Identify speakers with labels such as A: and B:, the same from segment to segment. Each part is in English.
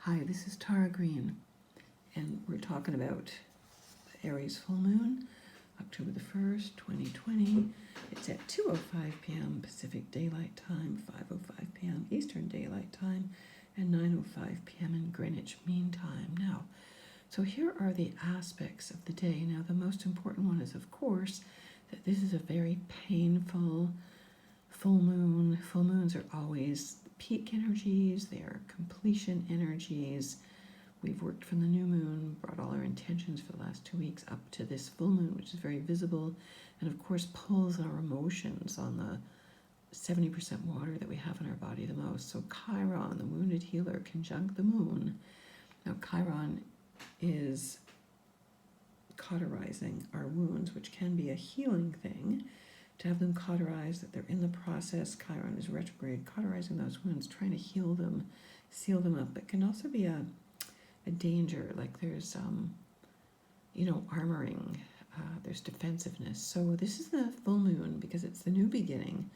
A: Hi, this is Tara Green, and we're talking about the Aries Full Moon, October the 1st, 2020. It's at 2:05 p.m. Pacific Daylight Time, 5:05 p.m. Eastern Daylight Time, and 9:05 p.m. in Greenwich Mean Time. Now, so here are the aspects of the day. Now, the most important one is, of course, that this is a very painful full moon. Full moons are always peak energies, they are completion energies. We've worked from the new moon, brought all our intentions for the last 2 weeks up to this full moon, which is very visible, and of course pulls our emotions on the 70% water that we have in our body the most. So Chiron, the wounded healer, conjunct the moon. Now Chiron is cauterizing our wounds, which can be a healing thing. To have them cauterized, that they're in the process. Chiron is retrograde, cauterizing those wounds, trying to heal them, seal them up. It can also be a danger, like there's, armoring, there's defensiveness. So this is the full moon because it's the new beginning.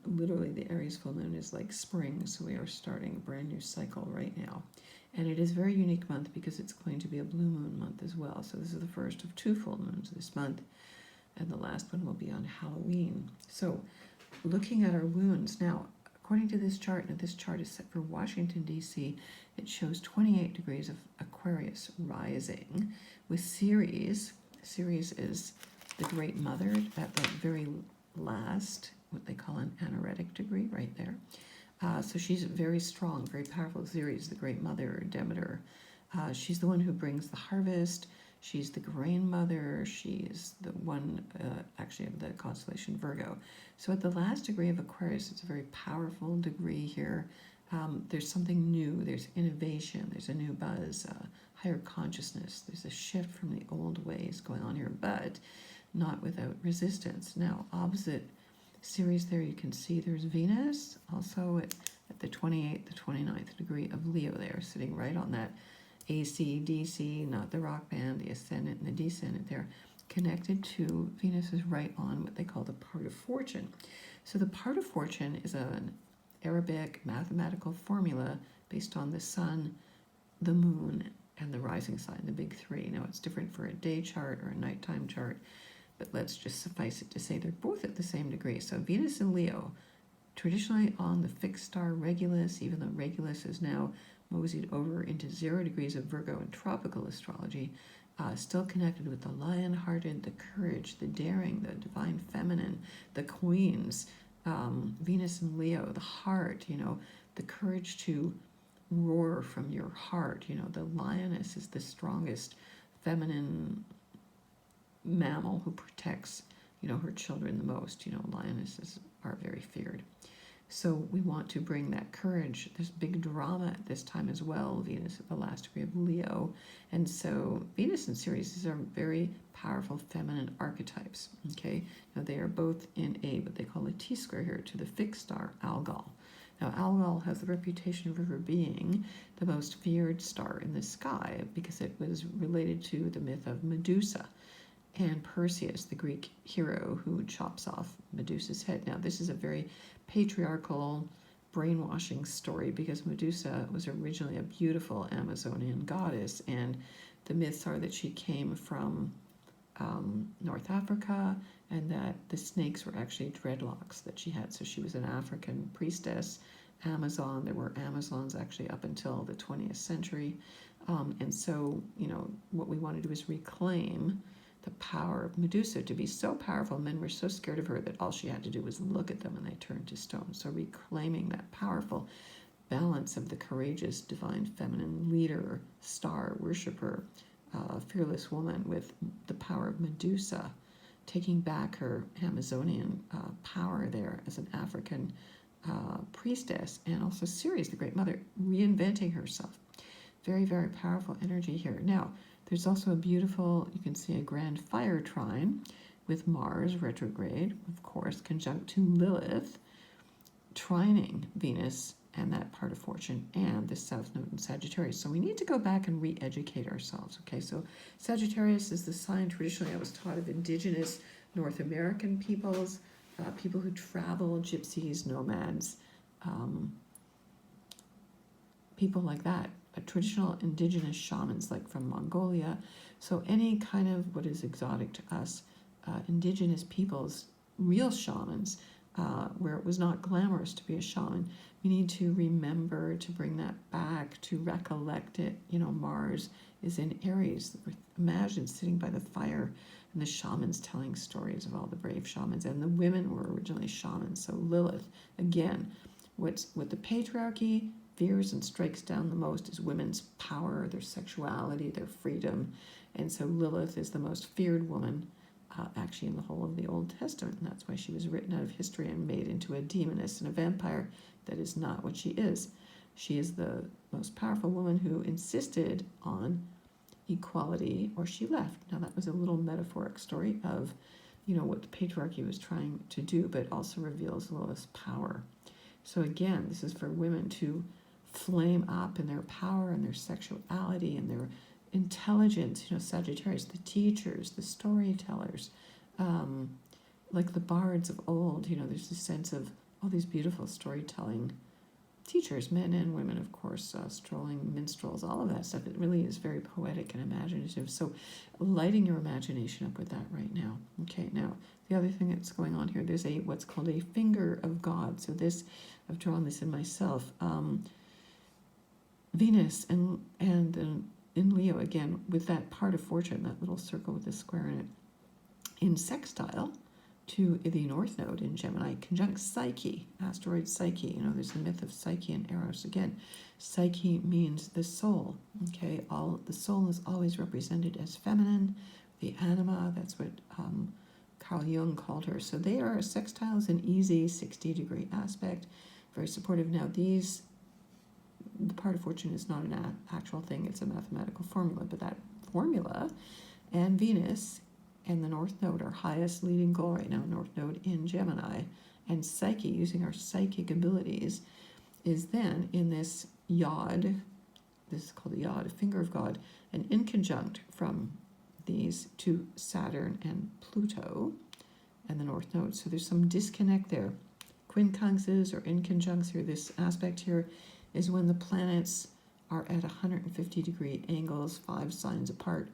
A: Literally, the Aries full moon is like spring, so we are starting a brand new cycle right now. And it is a very unique month because it's going to be a blue moon month as well. So this is the first of 2 full moons this month, and the last one will be on Halloween. So looking at our wounds now, according to this chart, and this chart is set for Washington, D.C., it shows 28 degrees of Aquarius rising with Ceres. Ceres is the great mother at the very last, what they call an anaretic degree right there. So she's very strong, very powerful. Ceres, the great mother, Demeter. She's the one who brings the harvest. She's the grain mother. She's the one, actually, of the constellation Virgo. So at the last degree of Aquarius, it's a very powerful degree here. There's something new. There's innovation. There's a new buzz, higher consciousness. There's a shift from the old ways going on here, but not without resistance. Now, opposite Ceres there, you can see there's Venus, also at the 28th, the 29th degree of Leo there, sitting right on that AC, DC, not the rock band, the ascendant and the descendant there, connected to Venus is right on what they call the part of fortune. So the part of fortune is an Arabic mathematical formula based on the sun, the moon, and the rising sign, the big 3. Now it's different for a day chart or a nighttime chart, but let's just suffice it to say they're both at the same degree. So Venus and Leo, traditionally on the fixed star Regulus, even though Regulus is now moseyed over into 0 degrees of Virgo in tropical astrology, still connected with the lion-hearted, the courage, the daring, the divine feminine, the queens, Venus and Leo, the heart, the courage to roar from your heart. The lioness is the strongest feminine mammal who protects, her children the most. Lionesses are very feared. So we want to bring that courage. There's big drama at this time as well. Venus at the last degree of Leo. And so Venus and Ceres, these are very powerful feminine archetypes. Okay, now they are both in what they call a T-square here to the fixed star Algol. Now Algol has the reputation of her being the most feared star in the sky because it was related to the myth of Medusa and Perseus, the Greek hero who chops off Medusa's head. Now, this is a very patriarchal, brainwashing story because Medusa was originally a beautiful Amazonian goddess, and the myths are that she came from North Africa and that the snakes were actually dreadlocks that she had. So she was an African priestess, Amazon. There were Amazons actually up until the 20th century. And so, what we want to do is reclaim the power of Medusa to be so powerful. Men were so scared of her that all she had to do was look at them and they turned to stone. So reclaiming that powerful balance of the courageous, divine, feminine leader, star, worshiper, fearless woman with the power of Medusa, taking back her Amazonian power there as an African priestess, and also Ceres, the great mother, reinventing herself. Very, very powerful energy here. Now, there's also a beautiful, you can see a grand fire trine with Mars retrograde, of course, conjunct to Lilith, trining Venus and that part of fortune and the South Node in Sagittarius. So we need to go back and re-educate ourselves, okay? So Sagittarius is the sign traditionally I was taught of indigenous North American peoples, people who travel, gypsies, nomads, people like that, traditional indigenous shamans like from Mongolia. So any kind of what is exotic to us, indigenous peoples, real shamans, where it was not glamorous to be a shaman. We need to remember to bring that back, to recollect it. Mars is in Aries. Imagine sitting by the fire and the shamans telling stories of all the brave shamans, and the women were originally shamans. So Lilith, again, what the patriarchy fears and strikes down the most is women's power, their sexuality, their freedom. And so Lilith is the most feared woman actually in the whole of the Old Testament, and that's why she was written out of history and made into a demoness and a vampire. That is not what she is. She is the most powerful woman who insisted on equality, or she left. Now that was a little metaphoric story of what the patriarchy was trying to do, but also reveals Lilith's power. So again, this is for women to flame up in their power and their sexuality and their intelligence. Sagittarius, the teachers, the storytellers, like the bards of old. There's this sense of all these beautiful storytelling teachers, men and women, of course, strolling minstrels, all of that stuff. It really is very poetic and imaginative. So lighting your imagination up with that right now. Okay, now the other thing that's going on here, there's what's called a finger of God. So this, I've drawn this in myself. Venus and in Leo, again, with that part of fortune, that little circle with the square in it, in sextile to the North Node in Gemini, conjunct Psyche, asteroid Psyche. There's the myth of Psyche and Eros. Again, Psyche means the soul. Okay, the soul is always represented as feminine, the anima. That's what Carl Jung called her. So they are sextiles, an easy 60-degree aspect, very supportive. Now the part of fortune is not an actual thing, it's a mathematical formula, but that formula and Venus and the North Node, our highest leading goal right now, North Node in Gemini, and Psyche, using our psychic abilities, is then in this yod, this is called the yod, a finger of God, and in conjunct from these to Saturn and Pluto and the North Node. So there's some disconnect there. Quincunxes or inconjuncts here, this aspect here, is when the planets are at 150-degree angles, 5 signs apart,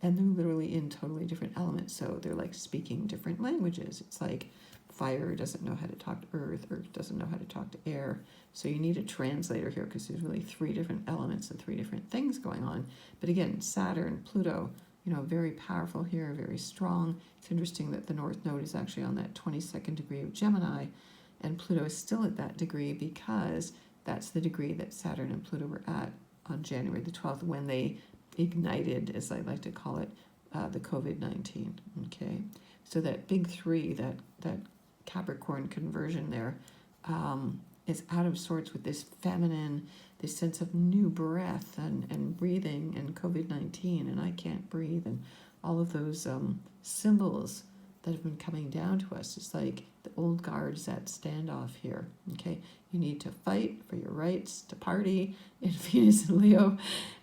A: and they're literally in totally different elements. So they're like speaking different languages. It's like fire doesn't know how to talk to earth doesn't know how to talk to air. So you need a translator here because there's really 3 different elements and 3 different things going on. But again, Saturn, Pluto, very powerful here, very strong. It's interesting that the North Node is actually on that 22nd degree of Gemini, and Pluto is still at that degree because that's the degree that Saturn and Pluto were at on January the 12th when they ignited, as I like to call it, the COVID-19. Okay, so that big 3, that Capricorn conversion there, is out of sorts with this feminine, this sense of new breath and breathing and COVID-19 and I can't breathe and all of those symbols that have been coming down to us. It's like the old guard's at standoff here. Okay, you need to fight for your rights to party in Venus and Leo,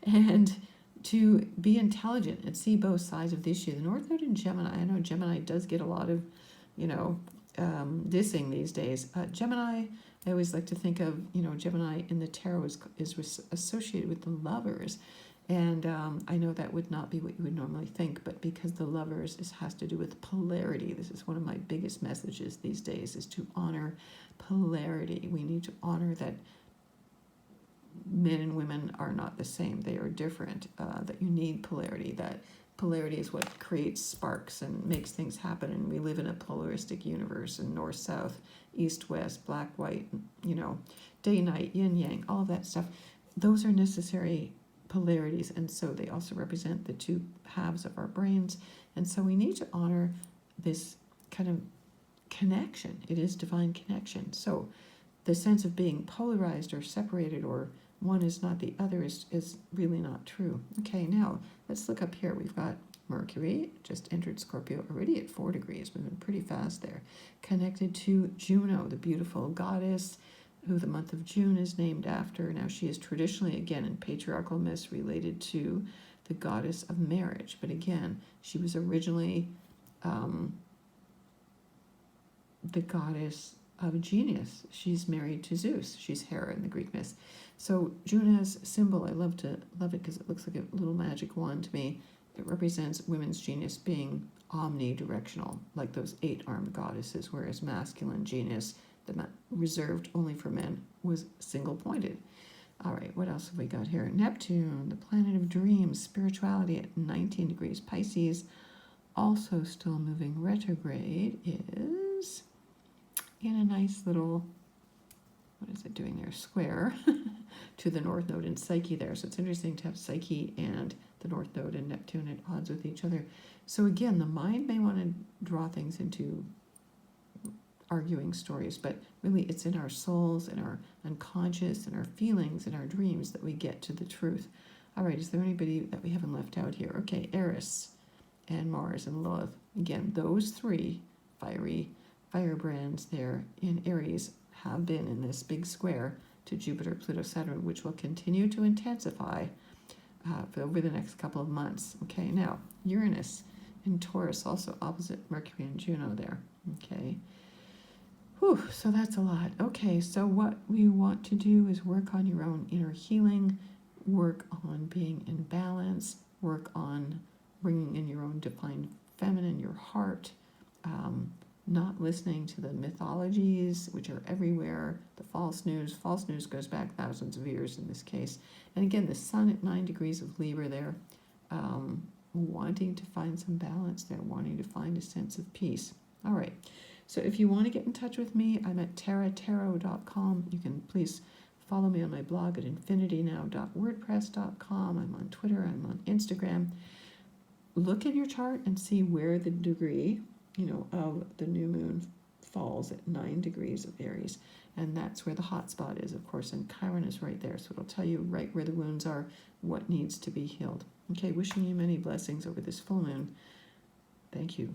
A: and to be intelligent and see both sides of the issue. The North Node in Gemini, I know Gemini does get a lot of, dissing these days. Gemini, I always like to think of, Gemini in the tarot is associated with the lovers. And I know that would not be what you would normally think, but because the lovers has to do with polarity. This is one of my biggest messages these days, is to honor polarity. We need to honor that men and women are not the same. They are different, that you need polarity, that polarity is what creates sparks and makes things happen. And we live in a polaristic universe, and north, south, east, west, black, white, day, night, yin, yang, all of that stuff. Those are necessary polarities, and so they also represent the 2 halves of our brains. And so we need to honor this kind of connection. It is divine connection. So the sense of being polarized or separated or one is not the other is really not true. Okay, now let's look up here. We've got Mercury just entered Scorpio, already at 4 degrees, moving pretty fast there, connected to Juno, the beautiful goddess who the month of June is named after. Now she is traditionally, again, in patriarchal myths, related to the goddess of marriage. But again, she was originally the goddess of genius. She's married to Zeus. She's Hera in the Greek myths. So Juna's symbol, I love it because it looks like a little magic wand to me. It represents women's genius being omnidirectional, like those 8-armed goddesses, whereas masculine genius, reserved only for men, was single-pointed. All right, what else have we got here? Neptune, the planet of dreams, spirituality at 19 degrees Pisces, also still moving retrograde, is in a nice little, what is it doing there? Square to the North Node in Psyche there. So it's interesting to have Psyche and the North Node and Neptune at odds with each other. So again, the mind may want to draw things into arguing stories, but really it's in our souls, in our unconscious, in our feelings, in our dreams that we get to the truth. All right, is there anybody that we haven't left out here? Okay, Eris and Mars and Lilith. Again, those three firebrands there in Aries have been in this big square to Jupiter, Pluto, Saturn, which will continue to intensify over the next couple of months. Okay, now Uranus in Taurus, also opposite Mercury and Juno there. Okay. Whew, so that's a lot. Okay, so what we want to do is work on your own inner healing, work on being in balance, work on bringing in your own divine feminine, your heart, not listening to the mythologies, which are everywhere, the false news. False news goes back thousands of years in this case. And again, the sun at 9 degrees of Libra there, wanting to find some balance there, wanting to find a sense of peace. All right. So if you want to get in touch with me, I'm at taratarot.com. You can please follow me on my blog at infinitynow.wordpress.com. I'm on Twitter. I'm on Instagram. Look at your chart and see where the degree, of the new moon falls at 9 degrees of Aries. And that's where the hot spot is, of course, and Chiron is right there. So it'll tell you right where the wounds are, what needs to be healed. Okay, wishing you many blessings over this full moon. Thank you.